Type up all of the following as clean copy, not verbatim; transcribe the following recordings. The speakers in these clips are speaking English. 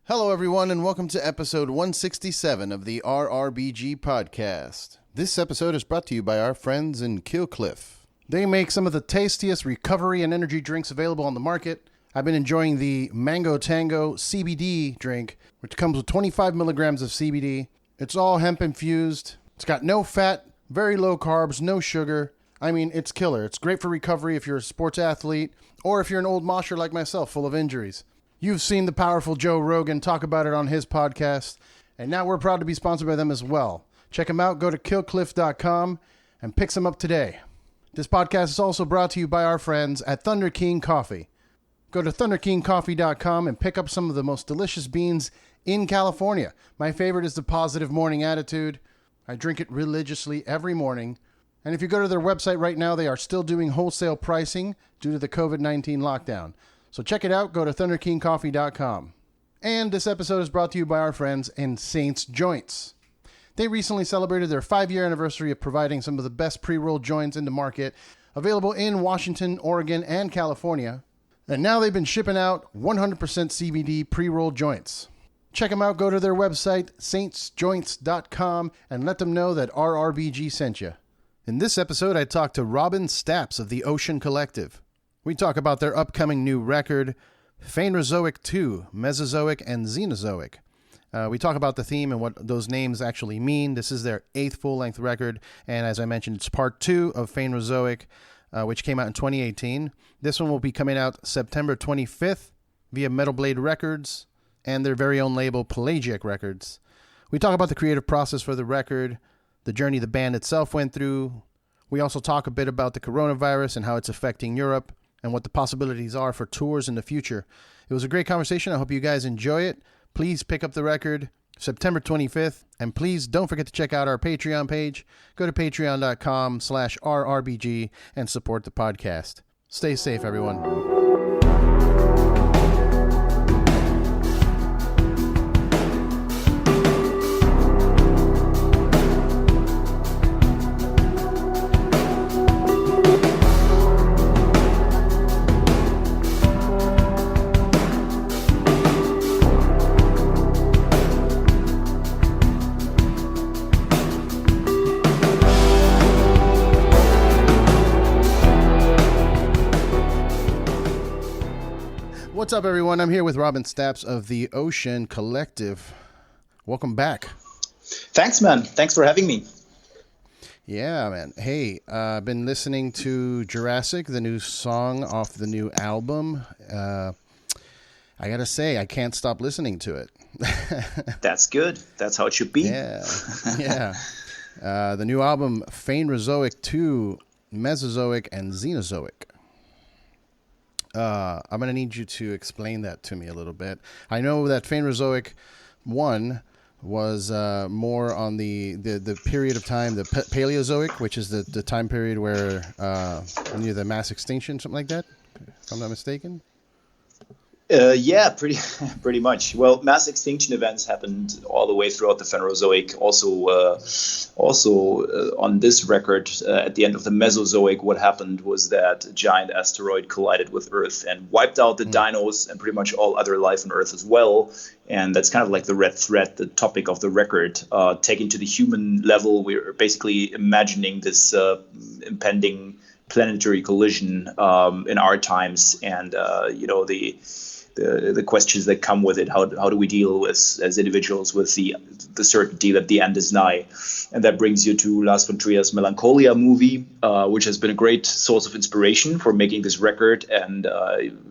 Hello, everyone, and welcome to episode 167 of the RRBG podcast. This episode is brought to you by our friends in Killcliff. They make some of the tastiest recovery and energy drinks available on the market. I've been enjoying the Mango Tango CBD drink, which comes with 25 milligrams of CBD. It's all hemp infused. It's got no fat, very low carbs, no sugar. I mean, it's killer. It's great for recovery if you're a sports athlete or if you're an old mosher like myself, full of injuries. You've seen the powerful Joe Rogan talk about it on his podcast, and now we're proud to be sponsored by them as well. Check them out. Go to killcliff.com and pick some up today. This podcast is also brought to you by our friends at Thunderking Coffee. Go to thunderkingcoffee.com and pick up some of the most delicious beans in California. My favorite is the Positive Morning Attitude. I drink it religiously every morning. And if you go to their website right now, they are still doing wholesale pricing due to the COVID-19 lockdown. So check it out. Go to thunderkingcoffee.com. And this episode is brought to you by our friends in Saints Joints. They recently celebrated their 5-year anniversary of providing some of the best pre-rolled joints in the market, available in Washington, Oregon, and California. And now they've been shipping out 100% CBD pre-rolled joints. Check them out. Go to their website, saintsjoints.com, and let them know that RRBG sent you. In this episode, I talked to Robin Staps of the Oligocene Collective. We talk about their upcoming new record, Phanerozoic II, Mesozoic and Cenozoic. We talk about the theme and what those names actually mean. This is their 8th full-length record, and as I mentioned, it's part 2 of Phanerozoic, which came out in 2018. This one will be coming out September 25th via Metal Blade Records and their very own label, Pelagic Records. We talk about the creative process for the record, the journey the band itself went through. We also talk a bit about the coronavirus and how it's affecting Europe, and what the possibilities are for tours in the future. It was a great conversation. I hope you guys enjoy it. Please pick up the record September 25th. And please don't forget to check out our Patreon page. Go to patreon.com/RRBG and support the podcast. Stay safe, everyone. What's up, everyone? I'm here with Robin Staps of the Oligocene Collective. Welcome back. Thanks, man. Thanks for having me. Yeah, man. Hey, I've been listening to Jurassic, the new song off the new album. I gotta say, I can't stop listening to it. That's good. That's how it should be. Yeah, yeah. The new album, Phanerozoic II, Mesozoic and Cenozoic. I'm going to need you to explain that to me a little bit. I know that Phanerozoic I was more on the period of time, the Paleozoic, which is the time period where near the mass extinction, something like that, if I'm not mistaken. Yeah, pretty much. Well, mass extinction events happened all the way throughout the Phanerozoic. Also, on this record, at the end of the Mesozoic, what happened was that a giant asteroid collided with Earth and wiped out the dinos and pretty much all other life on Earth as well. And that's kind of like the red thread, the topic of the record. Taken to the human level, we're basically imagining this impending planetary collision in our times, and the questions that come with it. How do we deal with, as individuals, with the certainty that the end is nigh? And that brings you to Lars von Trier's Melancholia movie, which has been a great source of inspiration for making this record. And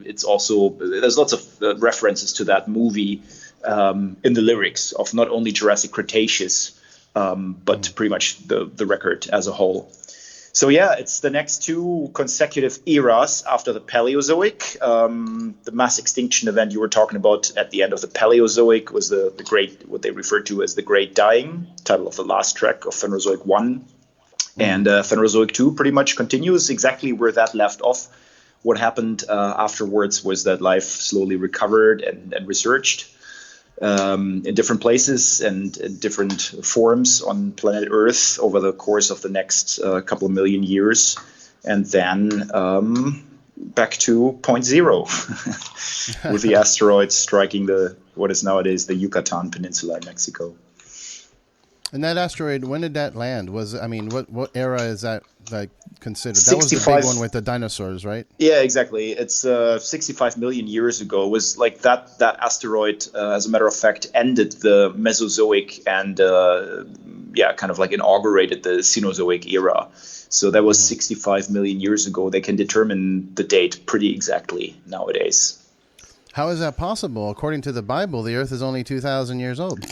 it's also, there's lots of references to that movie in the lyrics of not only Jurassic Cretaceous, but pretty much the record as a whole. So yeah, it's the next 2 consecutive eras after the Paleozoic. The mass extinction event you were talking about at the end of the Paleozoic was the great, what they refer to as the Great Dying, title of the last track of Phanerozoic I. And Phanerozoic II pretty much continues exactly where that left off. What happened afterwards was that life slowly recovered and resurged in different places and in different forms on planet Earth over the course of the next couple of million years. And then back to point zero with the asteroid striking what is nowadays the Yucatan Peninsula in Mexico. And that asteroid, when did that land? What era is that like considered? 65, that was the big one with the dinosaurs, right? Yeah, exactly. It's 65 million years ago. It was like that asteroid, as a matter of fact, ended the Mesozoic and kind of like inaugurated the Cenozoic era. So that was 65 million years ago. They can determine the date pretty exactly nowadays. How is that possible? According to the Bible, the Earth is only 2,000 years old.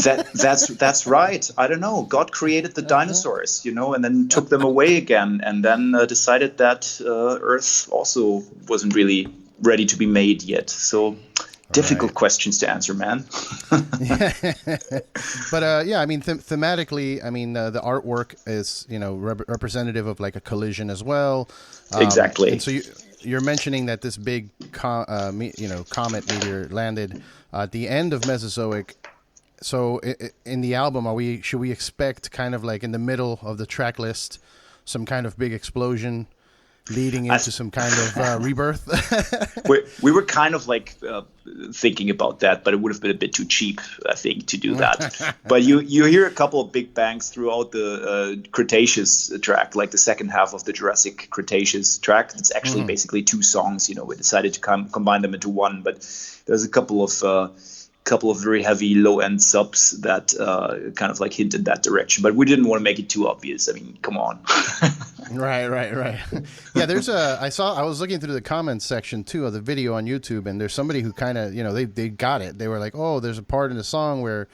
That's right. I don't know. God created the dinosaurs, and then took them away again, and then decided that Earth also wasn't really ready to be made yet. So difficult questions to answer, man. But thematically, the artwork is representative of like a collision as well. Exactly. And so you're mentioning that this big comet meteor landed at the end of Mesozoic. So in the album, should we expect kind of like in the middle of the track list some kind of big explosion leading into some kind of rebirth? we were kind of like thinking about that, but it would have been a bit too cheap, I think, to do that. But you hear a couple of big bangs throughout the Cretaceous track, like the second half of the Jurassic Cretaceous track. It's actually basically two songs. We decided to combine them into one, but there's a couple of very heavy low-end subs that kind of like hint in that direction, but we didn't want to make it too obvious. I mean, come on. Right. Yeah, I was looking through the comments section too of the video on YouTube, and there's somebody who kind of, they got it. They were like, oh, there's a part in the song where,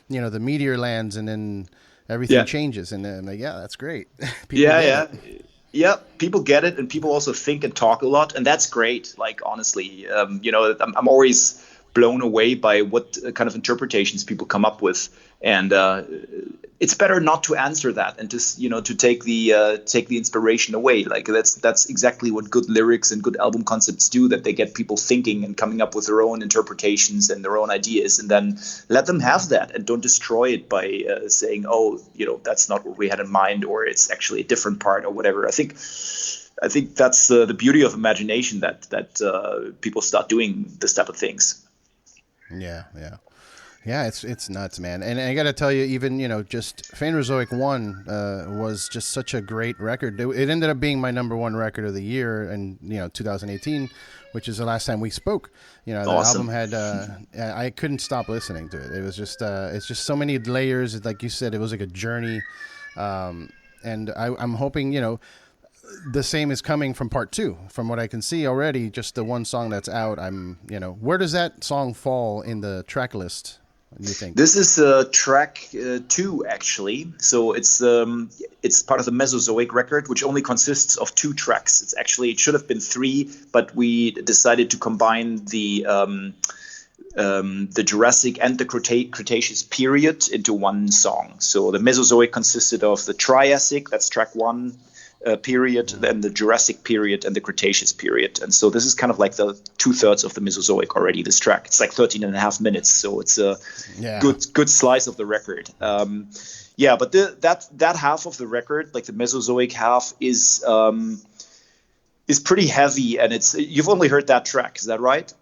the meteor lands and then everything changes. And then I'm like, yeah, that's great. Yeah, people get it, and people also think and talk a lot, and that's great. Like, honestly, I'm always blown away by what kind of interpretations people come up with, and it's better not to answer that and just to take the inspiration away. Like that's exactly what good lyrics and good album concepts do, that they get people thinking and coming up with their own interpretations and their own ideas, and then let them have that and don't destroy it by saying, oh, that's not what we had in mind, or it's actually a different part or whatever. I think that's the beauty of imagination, that people start doing this type of things. Yeah, it's nuts, man. And I got to tell you, even, just Phanerozoic I was just such a great record. It ended up being my number one record of the year in, 2018, which is the last time we spoke. The awesome. album had, I couldn't stop listening to it. It was just, it's just so many layers. Like you said, it was like a journey. And I'm hoping, the same is coming from part two. From what I can see already, just the one song that's out, where does that song fall in the track list, do you think? This is track 2, actually. So it's part of the Mesozoic record, which only consists of 2 tracks. It should have been 3, but we decided to combine the Jurassic and the Cretaceous period into one song. So the Mesozoic consisted of the Triassic, that's track 1, period, then the Jurassic period and the Cretaceous period. And so this is kind of like the 2/3 of the Mesozoic already, this track. It's like 13 and a half minutes, so it's a good slice of the record. But that half of the record, like the Mesozoic half, is pretty heavy, and you've only heard that track, is that right?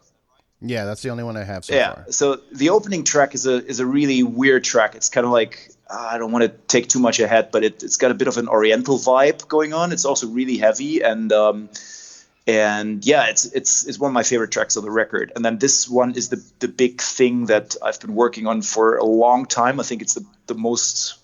Yeah, that's the only one I have so far. So the opening track is a really weird track. It's kind of like, I don't want to take too much ahead, but it's got a bit of an Oriental vibe going on. It's also really heavy, and it's one of my favorite tracks of the record. And then this one is the big thing that I've been working on for a long time. I think it's the most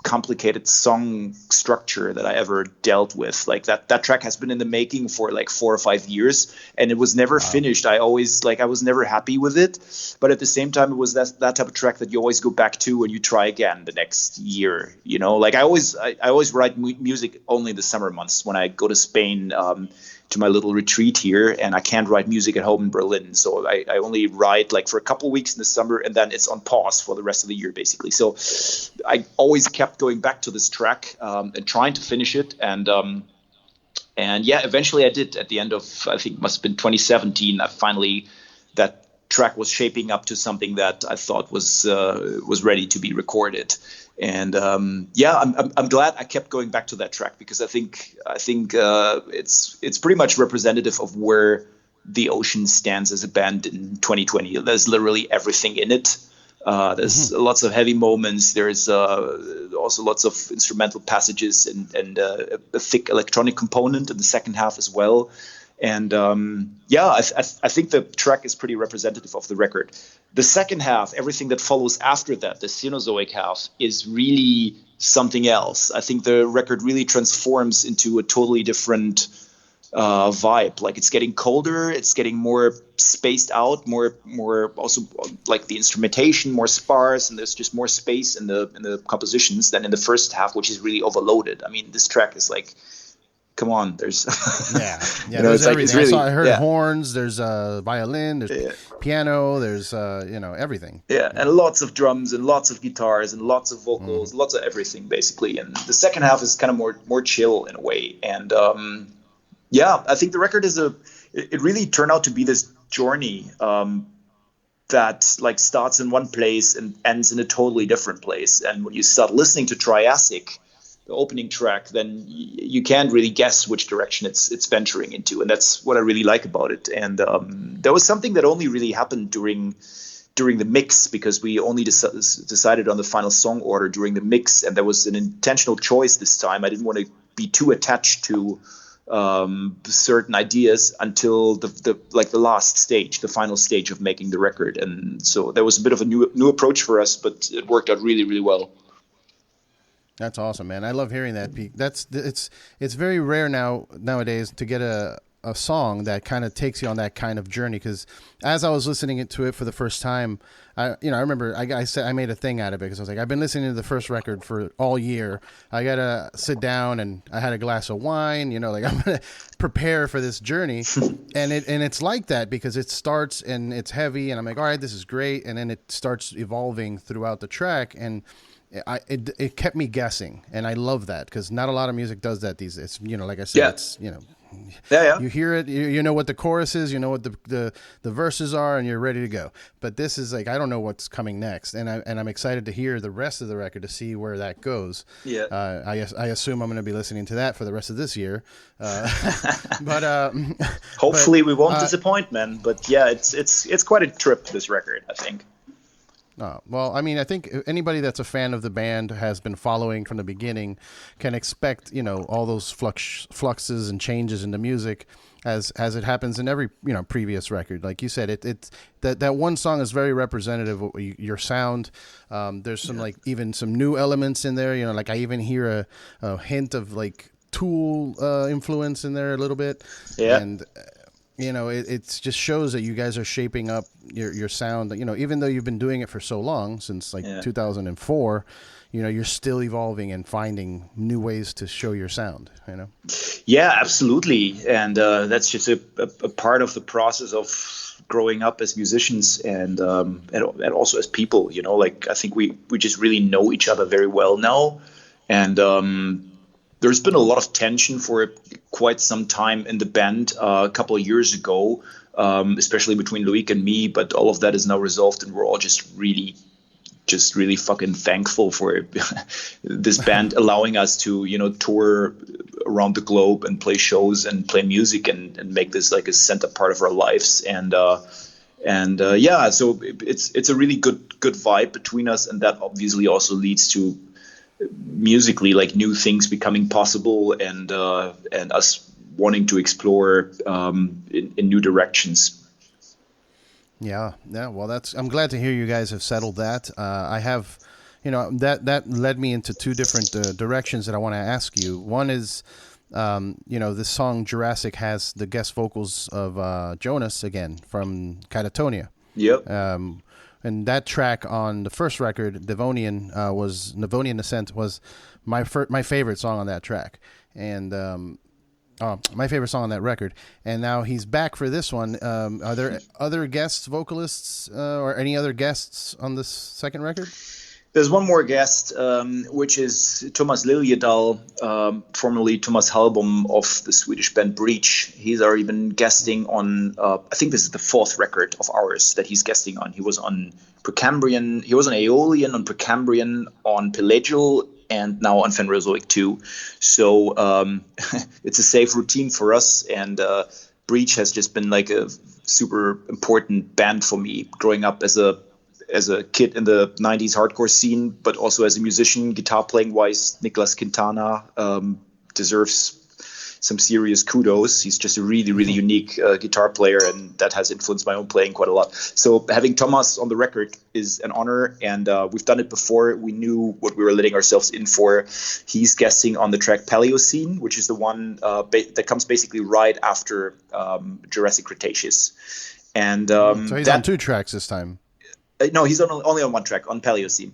complicated song structure that I ever dealt with. Like that track has been in the making for like 4 or 5 years, and it was never finished. I was never happy with it, but at the same time, it was that type of track that you always go back to and you try again the next year. Like I always write music only in the summer months when I go to Spain to my little retreat here, and I can't write music at home in Berlin. So I only write like for a couple of weeks in the summer, and then it's on pause for the rest of the year, basically. So I always kept going back to this track and trying to finish it. And eventually I did. At the end of, I think it must have been 2017, that track was shaping up to something that I thought was ready to be recorded. And I'm glad I kept going back to that track, because I think it's pretty much representative of where the Ocean stands as a band in 2020. There's literally everything in it. There's lots of heavy moments. There's also lots of instrumental passages and a thick electronic component in the second half as well. And I think the track is pretty representative of the record. The second half, everything that follows after that, the Cenozoic half, is really something else. I think the record really transforms into a totally different vibe. Like, it's getting colder, it's getting more spaced out, more also like the instrumentation more sparse, and there's just more space in the compositions than in the first half, which is really overloaded. I mean, this track is like, come on, there's there's everything. I heard horns, there's violin, there's piano, there's everything. Yeah, and lots of drums and lots of guitars and lots of vocals, lots of everything basically. And the second half is kind of more chill in a way. And I think the record it really turned out to be this journey that like starts in one place and ends in a totally different place. And when you start listening to Triassic, the opening track, then you can't really guess which direction it's venturing into, and that's what I really like about it. And there was something that only really happened during the mix, because we only decided on the final song order during the mix, and there was an intentional choice this time. I didn't want to be too attached to certain ideas until the last stage, the final stage of making the record, and so there was a bit of a new approach for us, but it worked out really, really well. That's awesome, man. I love hearing that, Pete. It's very rare nowadays to get a song that kind of takes you on that kind of journey. Because as I was listening to it for the first time, I remember I said I made a thing out of it, because I was like, I've been listening to the first record for all year. I gotta sit down, and I had a glass of wine. I'm gonna prepare for this journey, and it's like that, because it starts and it's heavy, and I'm like, all right, this is great, and then it starts evolving throughout the track, and it kept me guessing, and I love that, because not a lot of music does that these days. Like I said, it's you hear it, you know what the chorus is, you know what the verses are, and you're ready to go. But this is like, I don't know what's coming next, and I'm excited to hear the rest of the record, to see where that goes. I assume I'm going to be listening to that for the rest of this year, but hopefully we won't disappoint, man. But it's quite a trip, this record, I think. Well, I mean, I think anybody that's a fan of the band, has been following from the beginning, can expect, all those fluxes and changes in the music as it happens in every, previous record. Like you said, it's that one song is very representative of your sound. There's some even some new elements in there, like I even hear a hint of like Tool influence in there a little bit. Yeah. And it just shows that you guys are shaping up your sound. Even though you've been doing it for so long, since 2004, you're still evolving and finding new ways to show your sound. Yeah, absolutely, and that's just a part of the process of growing up as musicians and also as people. I think we just really know each other very well now, and there's been a lot of tension for quite some time in the band a couple of years ago, especially between Loic and me. But all of that is now resolved, and we're all just really fucking thankful for this band allowing us to, tour around the globe and play shows and play music and make this like a center part of our lives. So it's a really good vibe between us, and that obviously also leads to musically like new things becoming possible, and us wanting to explore in new directions. Yeah. Well, I'm glad to hear you guys have settled that. I have, that led me into two different directions that I want to ask you. One is, this song Jurassic has the guest vocals of Jonas again from Catatonia. Yep. And that track on the first record, Devonian Ascent, was my favorite song on that track, and my favorite song on that record. And now he's back for this one. Are there other guest vocalists or any other guests on this second record? There's one more guest, which is Thomas Liljedahl, formerly Thomas Hallbom of the Swedish band Breach. He's already been guesting on, I think this is the fourth record of ours that he's guesting on. He was on Precambrian, he was on Aeolian, on Precambrian, on Pelagial, and now on Phanerozoic II. So it's a safe routine for us, and Breach has just been like a super important band for me growing up as a kid in the 90s hardcore scene, but also as a musician, guitar playing wise. Nicolas Quintana deserves some serious kudos. He's just a really, really unique guitar player, and that has influenced my own playing quite a lot. So having Thomas on the record is an honor, and we've done it before. We knew what we were letting ourselves in for. He's guesting on the track Paleocene, which is the one that comes basically right after Jurassic Cretaceous. And so he's on 2 tracks this time. No, he's only on one track, on Paleocene.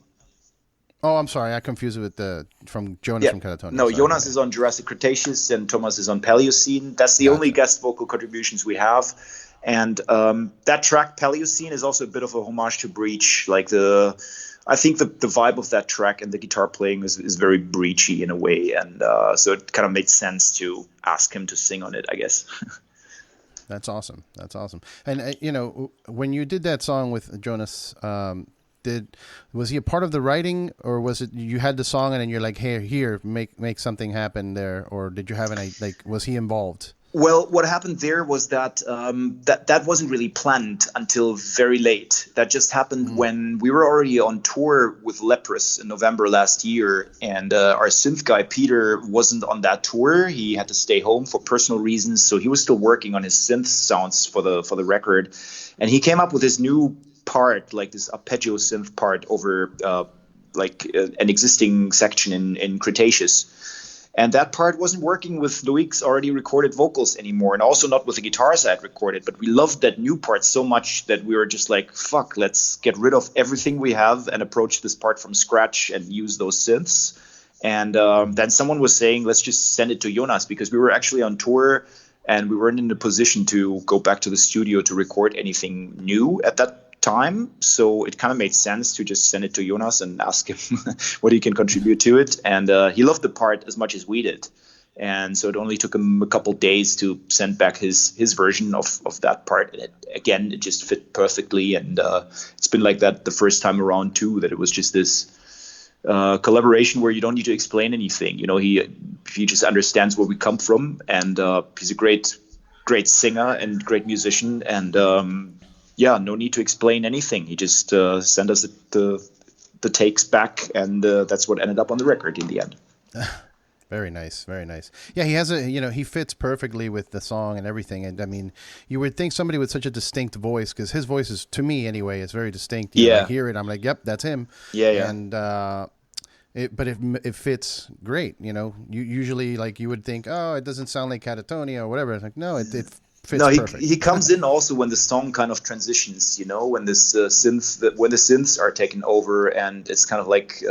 Oh, I'm sorry. I confused it with from Jonas from Catatonia. No, Jonas is on Jurassic Cretaceous and Thomas is on Paleocene. That's the only guest vocal contributions we have. And that track, Paleocene, is also a bit of a homage to Breach. Like I think the vibe of that track and the guitar playing is very Breachy in a way. And so it kind of made sense to ask him to sing on it, I guess. That's awesome. And, when you did that song with Jonas, was he a part of the writing, or was it you had the song and then you're like, hey, here, make something happen there? Or did you have was he involved? Well, what happened there was that that wasn't really planned until very late. That just happened when we were already on tour with Leprous in November last year, and our synth guy Peter wasn't on that tour. He had to stay home for personal reasons, so he was still working on his synth sounds for the record, and he came up with this new part, like this arpeggio synth part over an existing section in Cretaceous. And that part wasn't working with Loic's already recorded vocals anymore, and also not with the guitars I had recorded. But we loved that new part so much that we were just like, fuck, let's get rid of everything we have and approach this part from scratch and use those synths. And then someone was saying, let's just send it to Jonas, because we were actually on tour and we weren't in a position to go back to the studio to record anything new at that time. So it kind of made sense to just send it to Jonas and ask him what he can contribute to it. And he loved the part as much as we did. And so it only took him a couple days to send back his version of that part. And it just fit perfectly. And it's been like that the first time around too, that it was just this collaboration where you don't need to explain anything. He just understands where we come from. And he's a great singer and great musician. And no need to explain anything. He just sent us the takes back, and that's what ended up on the record in the end. Very nice. Yeah, he has he fits perfectly with the song and everything. And I mean, you would think somebody with such a distinct voice, because his voice is, to me anyway, is very distinct. I hear it, I'm like, yep, that's him. Yeah. And but it fits great. You usually, like, you would think, oh, it doesn't sound like Catatonia or whatever. It's like, no, it fits perfect. He comes in also when the song kind of transitions, when this when the synths are taken over, and it's kind of like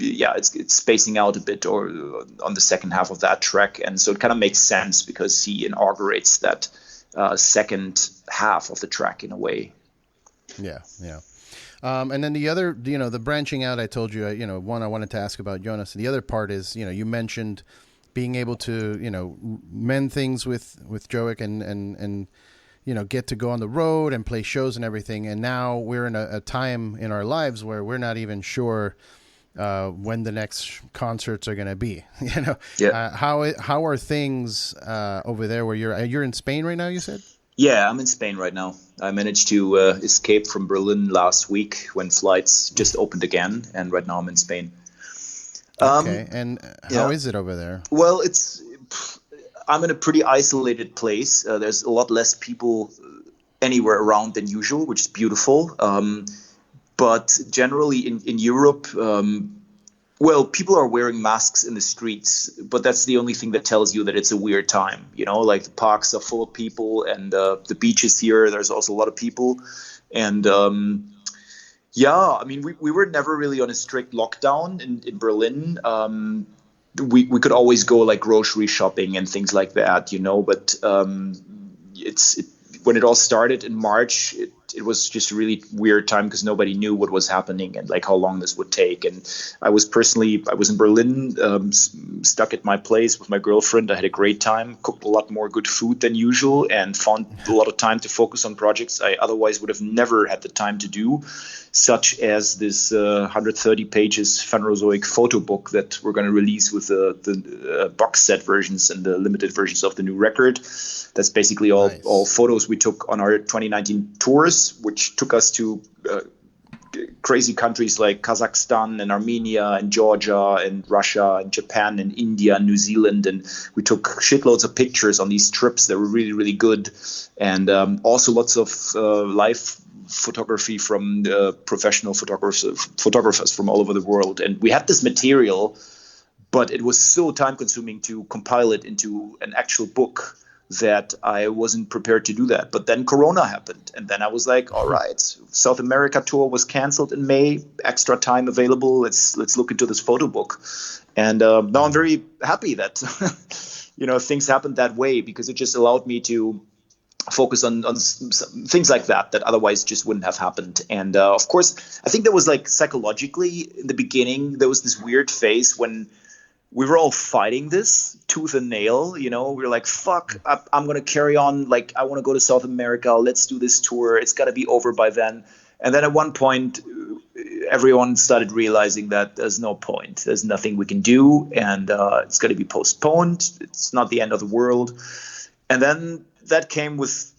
it's spacing out a bit or on the second half of that track, and so it kind of makes sense because he inaugurates that second half of the track in a way. Yeah. And then the other, the branching out, I told you, one I wanted to ask about Jonas. The other part is, you mentioned being able to, mend things with Joic and get to go on the road and play shows and everything. And now we're in a time in our lives where we're not even sure when the next concerts are going to be. How are things over there where you're in Spain right now, you said? Yeah, I'm in Spain right now. I managed to escape from Berlin last week when flights just opened again, and right now I'm in Spain. Okay, and how is it over there? Well, I'm in a pretty isolated place. There's a lot less people anywhere around than usual, which is beautiful. But generally in Europe, people are wearing masks in the streets, but that's the only thing that tells you that it's a weird time. Like the parks are full of people, and the beaches here, there's also a lot of people. And we were never really on a strict lockdown in Berlin. We could always go like grocery shopping and things like that, but when it all started in March, it was just a really weird time because nobody knew what was happening and like how long this would take. And I was in Berlin, stuck at my place with my girlfriend. I had a great time, cooked a lot more good food than usual, and found a lot of time to focus on projects I otherwise would have never had the time to do, such as this 130 pages Phanerozoic photo book that we're going to release with the box set versions and the limited versions of the new record. That's basically all photos we took on our 2019 tours, which took us to crazy countries like Kazakhstan and Armenia and Georgia and Russia and Japan and India and New Zealand. And we took shitloads of pictures on these trips that were really, really good. And also lots of live photography from professional photographers from all over the world. And we had this material, but it was so time consuming to compile it into an actual book that I wasn't prepared to do that. But then Corona happened. And then I was like, all right, South America tour was canceled in May, extra time available. Let's look into this photo book. And now I'm very happy that, things happened that way, because it just allowed me to focus on things like that otherwise just wouldn't have happened. And of course, I think there was like psychologically in the beginning, there was this weird phase when we were all fighting this tooth and nail, we were like, fuck, I'm going to carry on. Like, I want to go to South America. Let's do this tour. It's got to be over by then. And then at one point, everyone started realizing that there's no point. There's nothing we can do. And it's going to be postponed. It's not the end of the world. And then that came with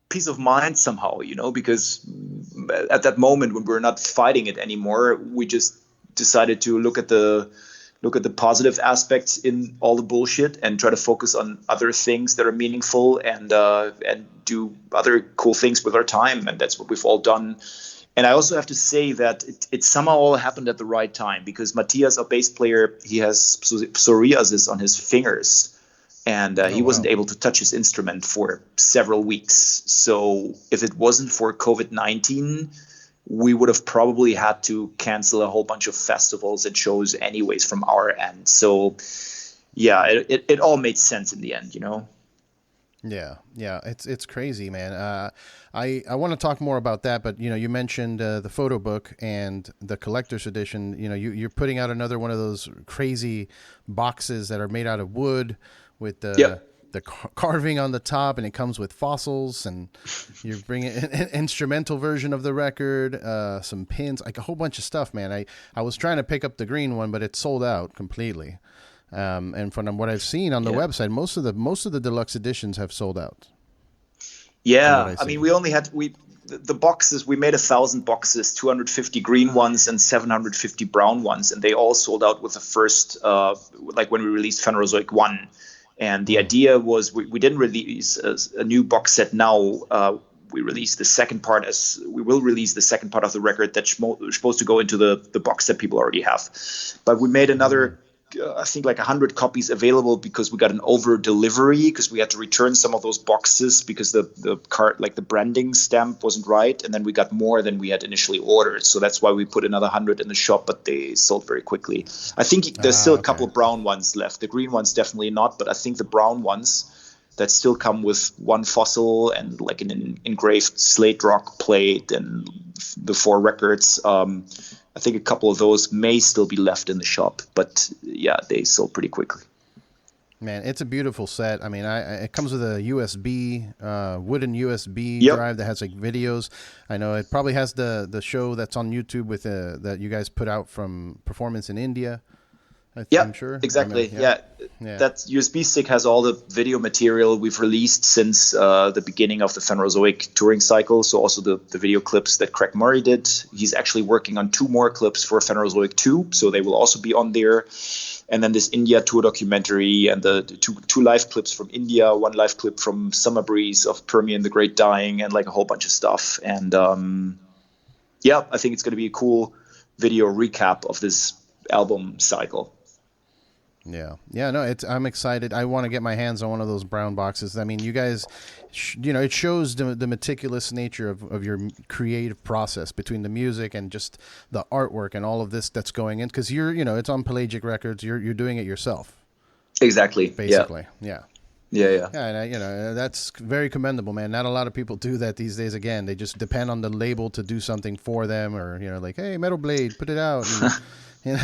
peace of mind somehow, because at that moment when we're not fighting it anymore, we just decided to look at the positive aspects in all the bullshit and try to focus on other things that are meaningful and do other cool things with our time. And that's what we've all done. And I also have to say that it somehow all happened at the right time, because Matthias, our bass player, he has psoriasis on his fingers. And he wasn't able to touch his instrument for several weeks. So if it wasn't for COVID-19, we would have probably had to cancel a whole bunch of festivals and shows anyways from our end. So, yeah, it all made sense in the end, Yeah, it's crazy, man. I want to talk more about that, but you mentioned the photo book and the collector's edition. You're putting out another one of those crazy boxes that are made out of wood with the carving on the top, and it comes with fossils, and you're bringing an instrumental version of the record, some pins, like a whole bunch of stuff, man. I was trying to pick up the green one, but it's sold out completely. And from what I've seen on the website, most of the deluxe editions have sold out. Yeah, I mean, the boxes, we made 1,000 boxes, 250 green ones and 750 brown ones, and they all sold out with the first, like when we released Phanerozoic II. And the idea was we didn't release a new box set now. We released the second part we will release the second part of the record that's supposed to go into the box set people already have. But we made another, I think like 100 copies available because we got an over delivery, because we had to return some of those boxes because the card, like the branding stamp wasn't right. And then we got more than we had initially ordered. So that's why we put another 100 in the shop, but they sold very quickly. I think there's still a couple of brown ones left. The green ones definitely not, but I think the brown ones that still come with one fossil and like an engraved slate rock plate and the 4 records. I think a couple of those may still be left in the shop, but yeah, they sold pretty quickly. Man, it's a beautiful set. I mean, it comes with a USB, wooden USB drive that has like videos. I know it probably has the show that's on YouTube with that you guys put out from performance in India. I'm sure. Exactly. Yeah. That USB stick has all the video material we've released since the beginning of the Phanerozoic touring cycle. So also the video clips that Craig Murray did. He's actually working on 2 more clips for Phanerozoic II, so they will also be on there. And then this India tour documentary and the two live clips from India, 1 live clip from Summer Breeze of Permian the Great Dying, and like a whole bunch of stuff. And I think it's going to be a cool video recap of this album cycle. No, I'm excited. I want to get my hands on one of those brown boxes. I mean, you guys, it shows the meticulous nature of your creative process between the music and just the artwork and all of this that's going in, because it's on Pelagic Records. You're doing it yourself. Exactly. Basically. Yeah. Yeah. And that's very commendable, man. Not a lot of people do that these days. Again, they just depend on the label to do something for them, or like, hey, Metal Blade, put it out. And,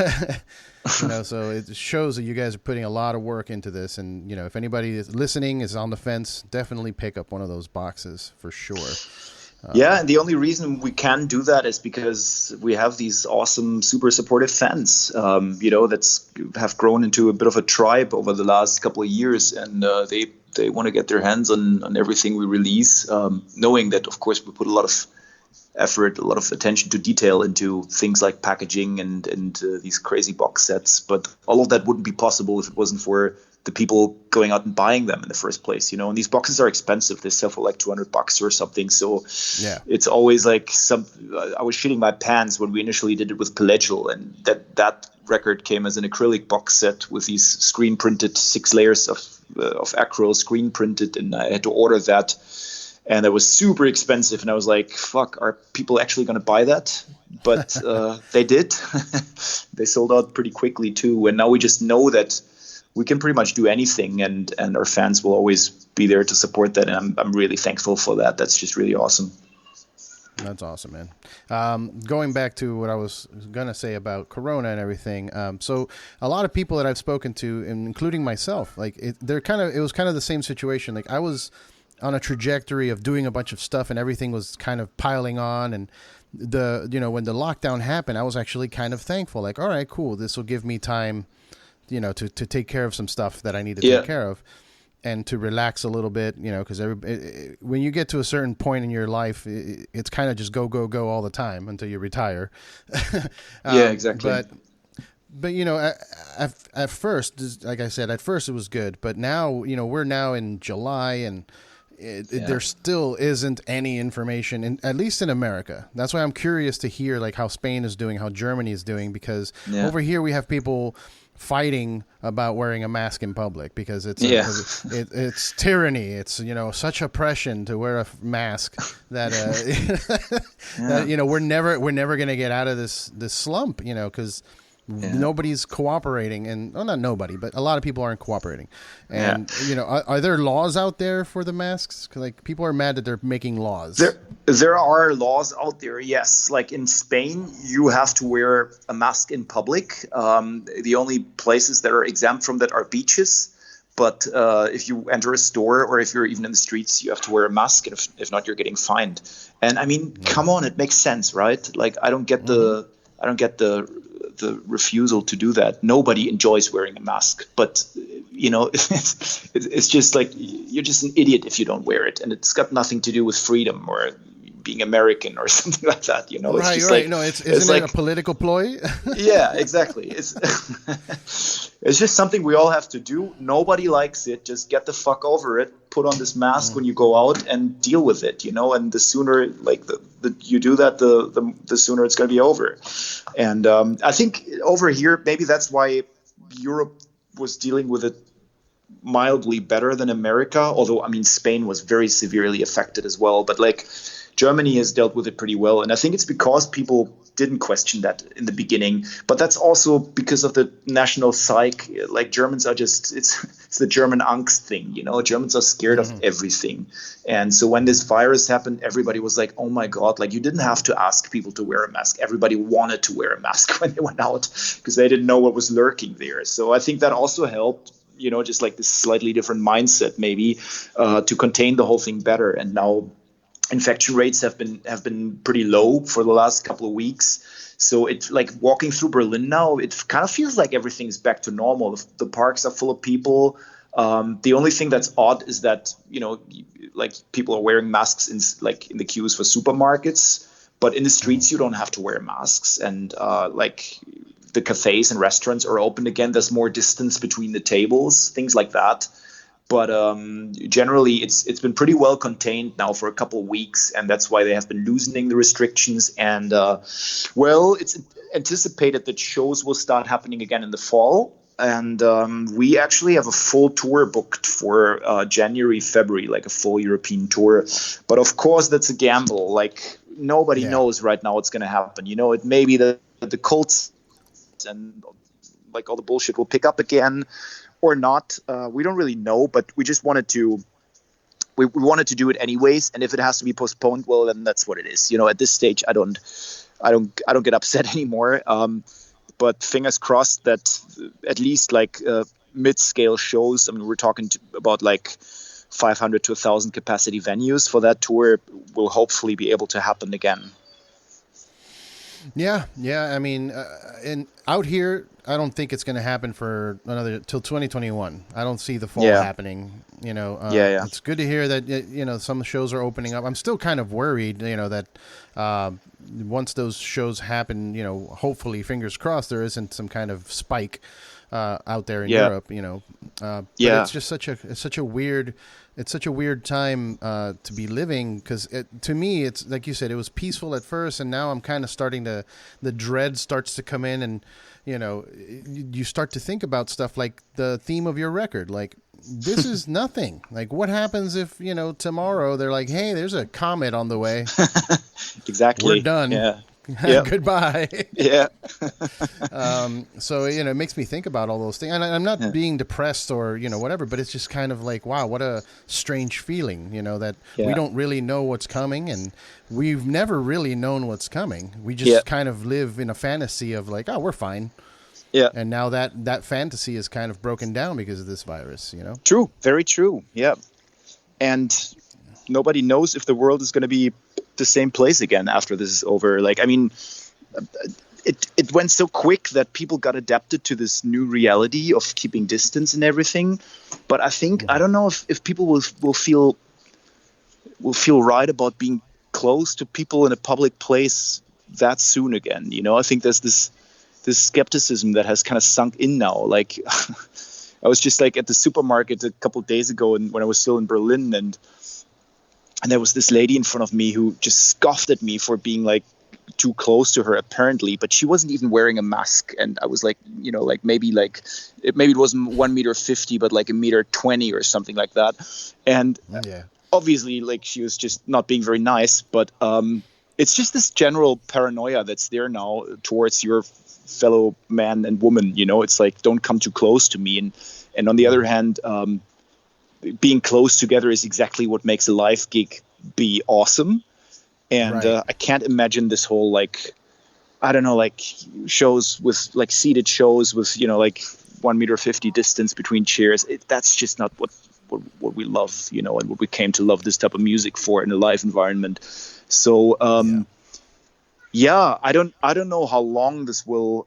so it shows that you guys are putting a lot of work into this. And if anybody is listening, is on the fence, definitely pick up one of those boxes for sure. Yeah, and the only reason we can do that is because we have these awesome, super supportive fans, that's have grown into a bit of a tribe over the last couple of years, and they want to get their hands on everything we release, knowing that, of course, we put a lot of effort, a lot of attention to detail into things like packaging and these crazy box sets. But all of that wouldn't be possible if it wasn't for the people going out and buying them in the first place, and these boxes are expensive. They sell for like $200 or something. So yeah, it's always like I was shitting my pants when we initially did it with Pelagial, and that record came as an acrylic box set with these screen printed 6 layers of acryl screen printed, and I had to order that, and it was super expensive. And I was like, fuck, are people actually going to buy that? But they did. They sold out pretty quickly too, and now we just know that we can pretty much do anything, and our fans will always be there to support that. And I'm really thankful for that. That's just really awesome. That's awesome, man. Going back to what I was going to say about Corona and everything. So a lot of people that I've spoken to, including myself, like it was kind of the same situation. Like I was on a trajectory of doing a bunch of stuff and everything was kind of piling on. And when the lockdown happened, I was actually kind of thankful. Like, all right, cool. This will give me time to take care of some stuff that I need to take care of, and to relax a little bit, because when you get to a certain point in your life, it's kind of just go all the time until you retire. Yeah, exactly. But at first, like I said, at first it was good, but now, we're now in July, and there still isn't any information, at least in America. That's why I'm curious to hear like how Spain is doing, how Germany is doing, because over here we have people fighting about wearing a mask in public because it's tyranny. It's such oppression to wear a mask that that we're never gonna get out of this slump, because nobody's cooperating, and not nobody, but a lot of people aren't cooperating. And are there laws out there for the masks? 'Cause, like, people are mad that they're making laws. There are laws out there, yes. Like in Spain, you have to wear a mask in public. The only places that are exempt from that are beaches. But if you enter a store or if you're even in the streets, you have to wear a mask. And if not, you're getting fined. And I mean, come on, it makes sense, right? Like I don't get the refusal to do that. Nobody enjoys wearing a mask, but it's just like you're just an idiot if you don't wear it, and it's got nothing to do with freedom or being American or something like that. It's just right. Like, no, isn't it a political ploy? Yeah, exactly. It's just something we all have to do. Nobody likes it. Just get the fuck over it. Put on this mask when you go out and deal with it. And the sooner you do that, the sooner it's going to be over. And I think over here, maybe that's why Europe was dealing with it mildly better than America. Although, I mean, Spain was very severely affected as well. But like Germany has dealt with it pretty well. And I think it's because people didn't question that in the beginning. But that's also because of the national psyche. Like Germans are just, it's the German angst thing, Germans are scared of everything. And so when this virus happened, everybody was like, oh my God, like you didn't have to ask people to wear a mask. Everybody wanted to wear a mask when they went out because they didn't know what was lurking there. So I think that also helped, just like this slightly different mindset maybe to contain the whole thing better. And now infection rates have been pretty low for the last couple of weeks. So it's like walking through Berlin now, it kind of feels like everything's back to normal. The parks are full of people. The only thing that's odd is that, like people are wearing masks in the queues for supermarkets, but in the streets, you don't have to wear masks. And like the cafes and restaurants are open again. There's more distance between the tables, things like that. But generally, it's been pretty well contained now for a couple of weeks, and that's why they have been loosening the restrictions. And it's anticipated that shows will start happening again in the fall. And we actually have a full tour booked for January, February, like a full European tour. But of course, that's a gamble. Like nobody knows right now what's going to happen. It may be the Colts and like all the bullshit will pick up again. or not. We don't really know, but we just wanted to. We wanted to do it anyways, and if it has to be postponed, well, then that's what it is. You know, at this stage, I don't get upset anymore. But fingers crossed that at least like mid-scale shows. I mean, we're talking about like 500 to 1,000 capacity venues for that tour will hopefully be able to happen again. Yeah. I mean, and out here, I don't think it's going to happen for till 2021. I don't see the fall happening. You know, It's good to hear that some shows are opening up. I'm still kind of worried, that once those shows happen, hopefully, fingers crossed, there isn't some kind of spike out there in Europe. But it's just such a weird time to be living, because to me, it's like you said, it was peaceful at first, and now I'm kind of the dread starts to come in, and you start to think about stuff like the theme of your record, like this is nothing. Like, what happens if tomorrow they're like, hey, there's a comet on the way. Exactly. We're done. Yeah. Goodbye. Yeah. So, it makes me think about all those things. And I'm not being depressed or, whatever, but it's just kind of like, wow, what a strange feeling, that we don't really know what's coming, and we've never really known what's coming. We just kind of live in a fantasy of like, oh, we're fine. Yeah. And now that fantasy is kind of broken down because of this virus, True. Very true. Yeah. And nobody knows if the world is going to be the same place again after this is over. Like, I mean, it went so quick that people got adapted to this new reality of keeping distance and everything. But I think, I don't know if people will feel right about being close to people in a public place that soon again. I think there's this skepticism that has kind of sunk in now. Like, I was just like at the supermarket a couple of days ago, and when I was still in Berlin, and there was this lady in front of me who just scoffed at me for being like too close to her, apparently, but she wasn't even wearing a mask. And I was like, maybe it wasn't 1.50 meters, but like 1.20 meters or something like that. And obviously, like, she was just not being very nice, but it's just this general paranoia that's there now towards your fellow man and woman. It's like, don't come too close to me. And on the other hand, being close together is exactly what makes a live gig be awesome. And I can't imagine this whole, like, I don't know, like shows with like seated shows with, like 1.50 meters distance between chairs. That's just not what we love, and what we came to love this type of music for in a live environment. So, I don't know how long this will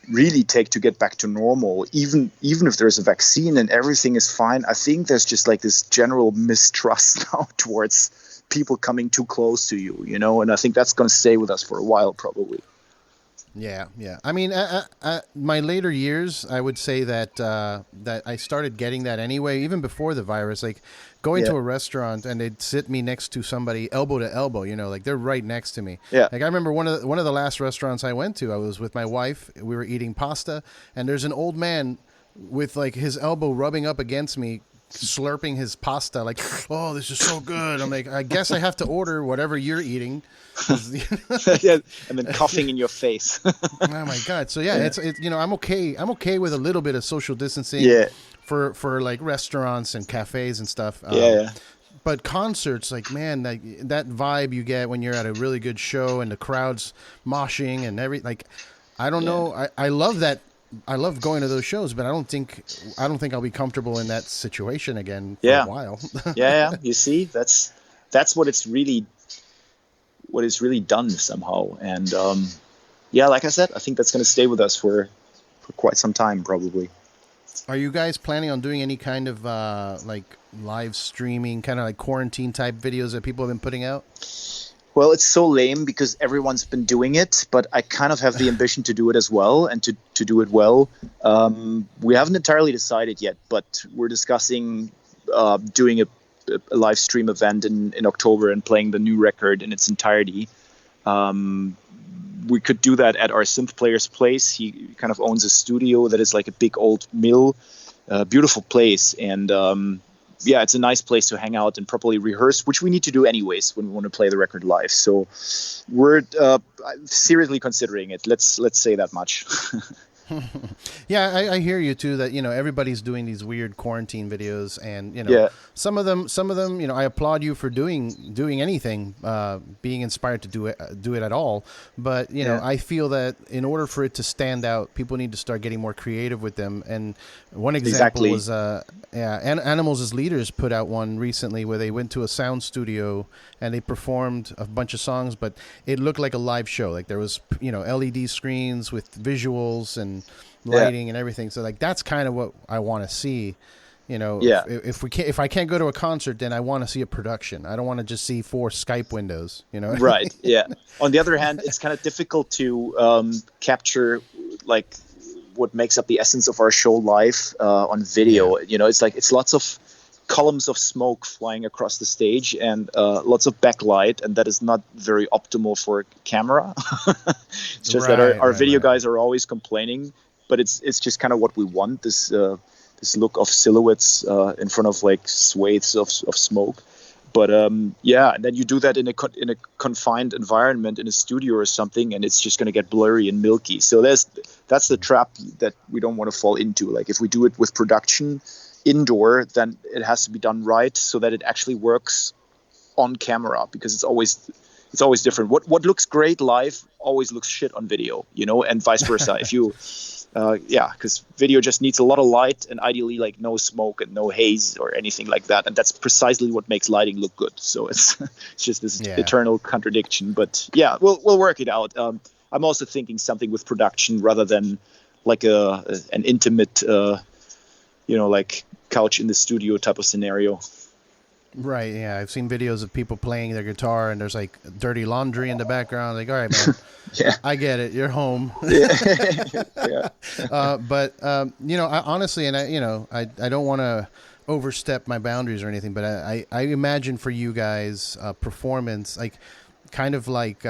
really take to get back to normal. Even if there's a vaccine and everything is fine, I think there's just like this general mistrust now towards people coming too close to you, and I think that's going to stay with us for a while, probably. Yeah. I mean, my later years, I would say that I started getting that anyway, even before the virus. Like going to a restaurant and they'd sit me next to somebody elbow to elbow, like they're right next to me. Yeah. Like I remember one of the last restaurants I went to, I was with my wife. We were eating pasta, and there's an old man with like his elbow rubbing up against me, slurping his pasta, like, oh, this is so good. I'm like, I guess I have to order whatever you're eating. And then coughing in your face. Oh my God. So it's I'm okay with a little bit of social distancing for like restaurants and cafes and stuff. But concerts, like, man, that vibe you get when you're at a really good show and the crowd's moshing and like, I don't know. I love that. I love going to those shows, but I don't think I'll be comfortable in that situation again for a while. You see, that's what it's really done somehow. And like I said, I think that's going to stay with us for quite some time, probably. Are you guys planning on doing any kind of like live streaming, kind of like quarantine type videos that people have been putting out? Well, it's so lame because everyone's been doing it, but I kind of have the ambition to do it as well, and to do it well. We haven't entirely decided yet, but we're discussing doing a live stream event in October and playing the new record in its entirety. We could do that at our synth player's place. He kind of owns a studio that is like a big old mill, beautiful place, and it's a nice place to hang out and properly rehearse, which we need to do anyways when we want to play the record live. So we're seriously considering it. Let's say that much. Yeah, I hear you too. That everybody's doing these weird quarantine videos, and Yeah. some of them, I applaud you for doing anything, being inspired to do it at all. But I feel that in order for it to stand out, people need to start getting more creative with them. And one example Exactly. was, Animals as Leaders put out one recently where they went to a sound studio and they performed a bunch of songs, but it looked like a live show. Like there was LED screens with visuals and lighting and everything. So like that's kind of what I want to see. Yeah. If I can't go to a concert, then I want to see a production. I don't want to just see 4 Skype windows. Right. Yeah. On the other hand, it's kind of difficult to capture like what makes up the essence of our show live on video. Yeah. It's lots of columns of smoke flying across the stage and lots of backlight, and that is not very optimal for camera. It's just that our video guys are always complaining, but it's just kind of what we want, this look of silhouettes in front of like swathes of smoke. But and then you do that in a confined environment in a studio or something, and it's just going to get blurry and milky. So that's the trap that we don't want to fall into. Like if we do it with production indoor, then it has to be done right so that it actually works on camera, because it's always different. What looks great live always looks shit on video, and vice versa. If you because video just needs a lot of light and ideally like no smoke and no haze or anything like that, and that's precisely what makes lighting look good. So it's just this eternal contradiction, but we'll work it out. I'm also thinking something with production rather than like an intimate like couch in the studio type of scenario. Right, yeah. I've seen videos of people playing their guitar and there's like dirty laundry in the background. Like, all right, man, I get it. You're home. But I honestly, and I don't want to overstep my boundaries or anything, but I imagine for you guys performance, like kind of like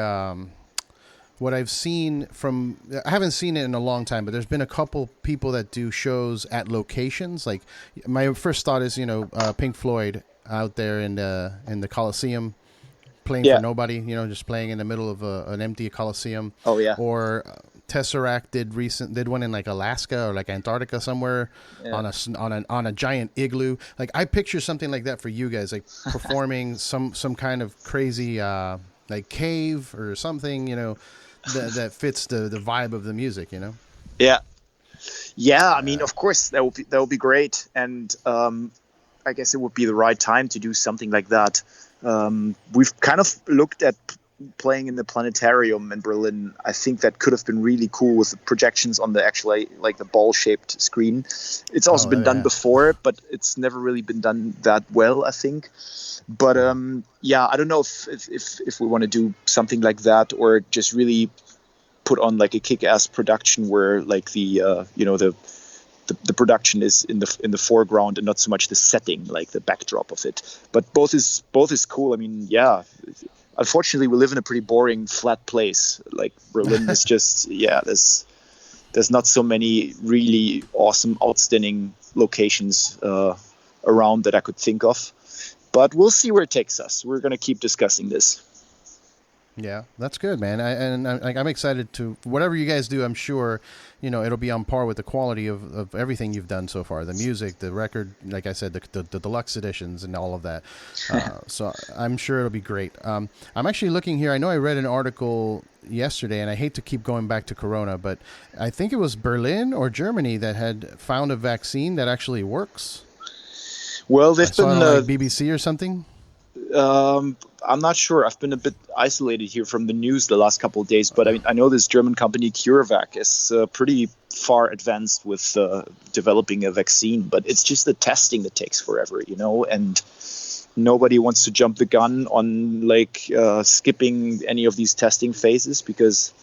what I've seen from, I haven't seen it in a long time, but there's been a couple people that do shows at locations. Like my first thought is, Pink Floyd out there in the Coliseum playing for nobody, just playing in the middle of an empty Coliseum. Oh yeah. Or Tesseract did one in like Alaska or like Antarctica somewhere on a giant igloo. Like I picture something like that for you guys, like performing some kind of crazy like cave or something, that fits the vibe of the music, Yeah, I mean, of course, that would be great, and I guess it would be the right time to do something like that. We've kind of looked at playing in the planetarium in Berlin. I think that could have been really cool with the projections on the actually like the ball-shaped screen. It's also been done before, but it's never really been done that well, I think. But I don't know if we want to do something like that, or just really put on like a kick-ass production where like the production is in the foreground and not so much the setting, like the backdrop of it. But both is cool. I mean, unfortunately we live in a pretty boring flat place. Like Berlin is just there's not so many really awesome, outstanding locations around that I could think of. But we'll see where it takes us. We're going to keep discussing this. Yeah, that's good, man. I'm excited to whatever you guys do. I'm sure, it'll be on par with the quality of everything you've done so far. The music, the record, like I said, the deluxe editions and all of that. So I'm sure it'll be great. I'm actually looking here. I know I read an article yesterday, and I hate to keep going back to Corona, but I think it was Berlin or Germany that had found a vaccine that actually works. Well, they've been like BBC or something. I'm not sure. I've been a bit isolated here from the news the last couple of days, but I know this German company CureVac is pretty far advanced with developing a vaccine, but it's just the testing that takes forever, and nobody wants to jump the gun on like skipping any of these testing phases, because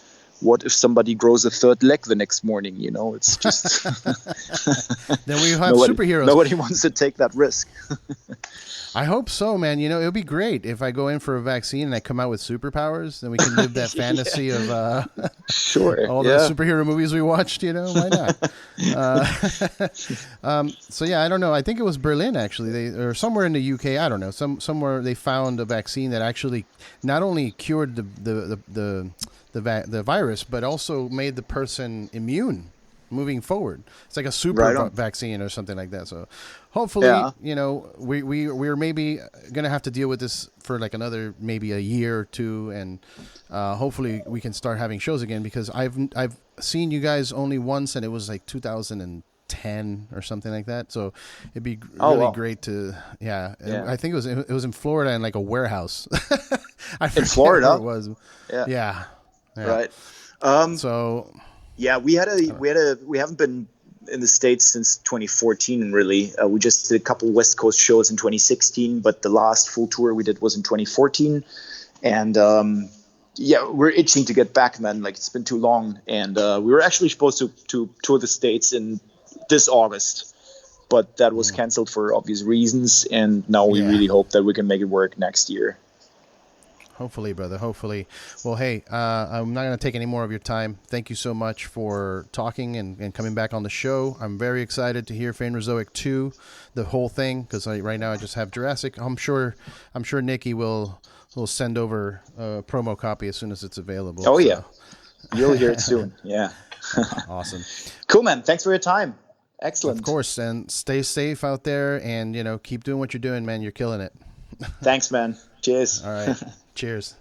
what if somebody grows a third leg the next morning? It's just then we have superheroes. Nobody wants to take that risk. I hope so, man. It'll be great if I go in for a vaccine and I come out with superpowers. Then we can live that fantasy of sure, all the superhero movies we watched. Why not? So yeah, I don't know. I think it was Berlin actually, or somewhere in the UK. I don't know. Somewhere they found a vaccine that actually not only cured the virus, but also made the person immune. moving forward. It's like a super vaccine or something like that. So hopefully, we're maybe going to have to deal with this for like another maybe a year or two, and hopefully we can start having shows again, because I've seen you guys only once, and it was like 2010 or something like that. So it'd be really great to I think it was in Florida in like a warehouse. In Florida it was. Yeah. Right. We haven't been in the States since 2014 really. We just did a couple West Coast shows in 2016, but the last full tour we did was in 2014. And we're itching to get back, man. Like, it's been too long. And we were actually supposed to tour the States in this August, but that was canceled for obvious reasons. And now we really hope that we can make it work next year. Hopefully, brother. Hopefully. Well, hey, I'm not going to take any more of your time. Thank you so much for talking and coming back on the show. I'm very excited to hear Phanerozoic II, the whole thing, because right now I just have Jurassic. I'm sure Nikki will send over a promo copy as soon as it's available. Oh, yeah. You'll hear it soon. Yeah. Awesome. Cool, man. Thanks for your time. Excellent. Of course. And stay safe out there, and, keep doing what you're doing, man. You're killing it. Thanks, man. Cheers. All right. Cheers.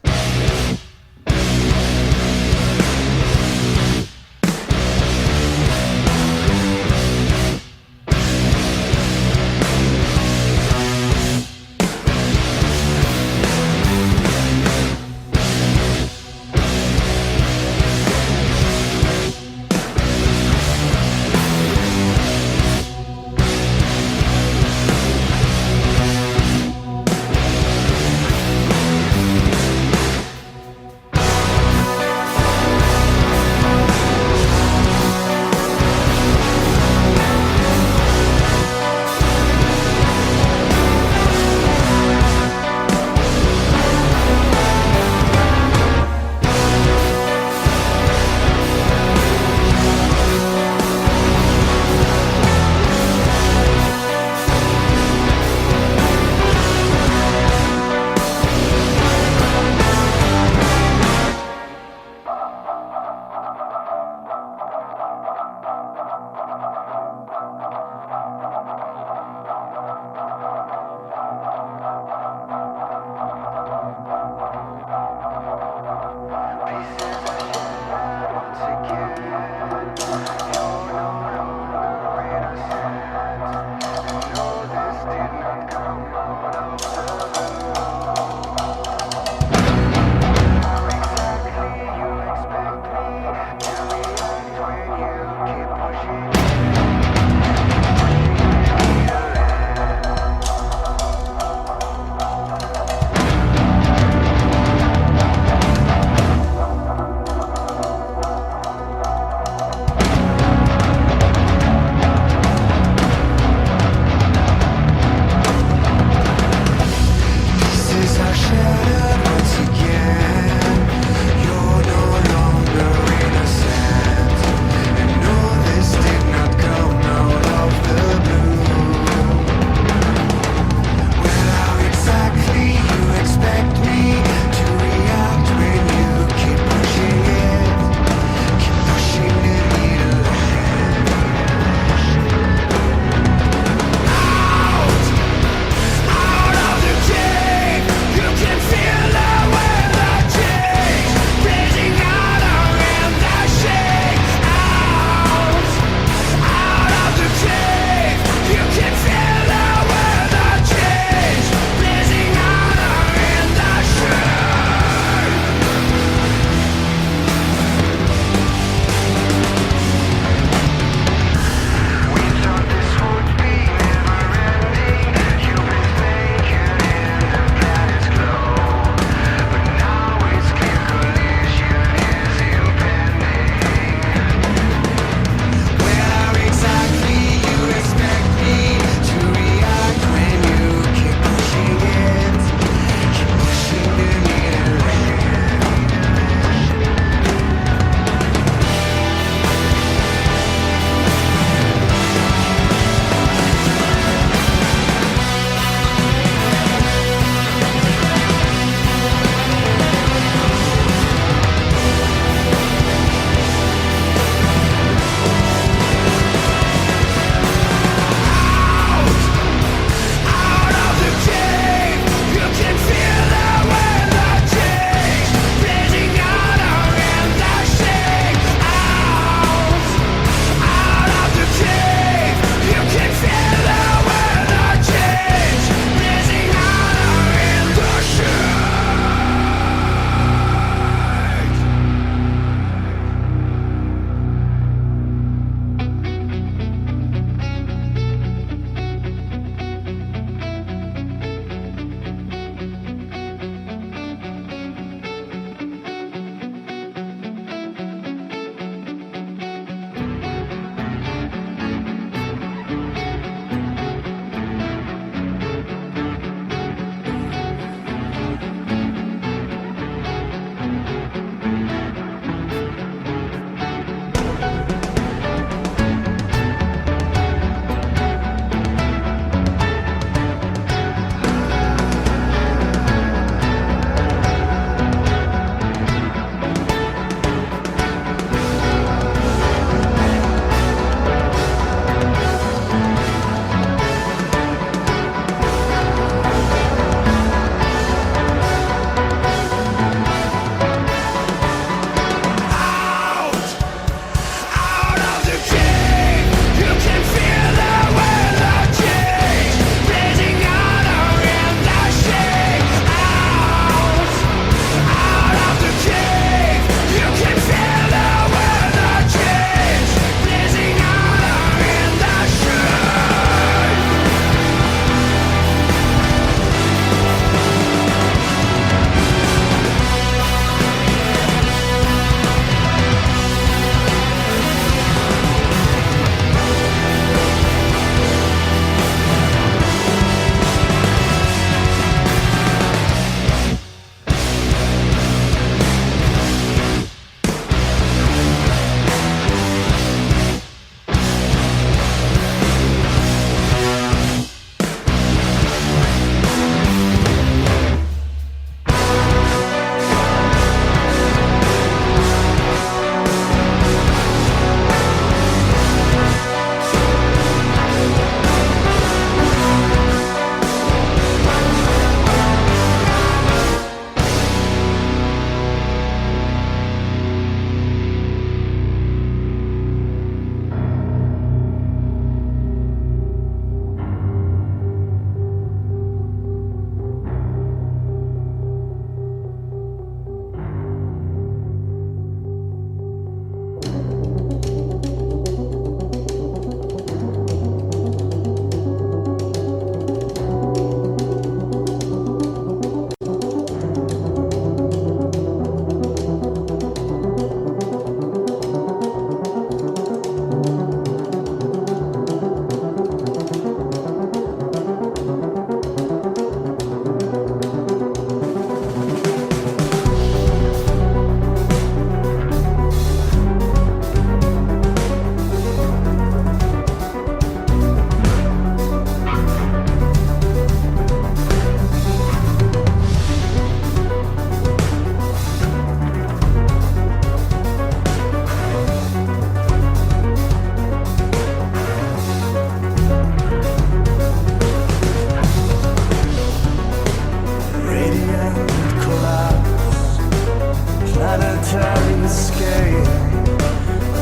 escape.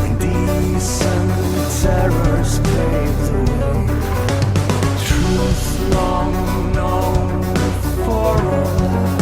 Indecent terrors pave the way. Truth long known for a life.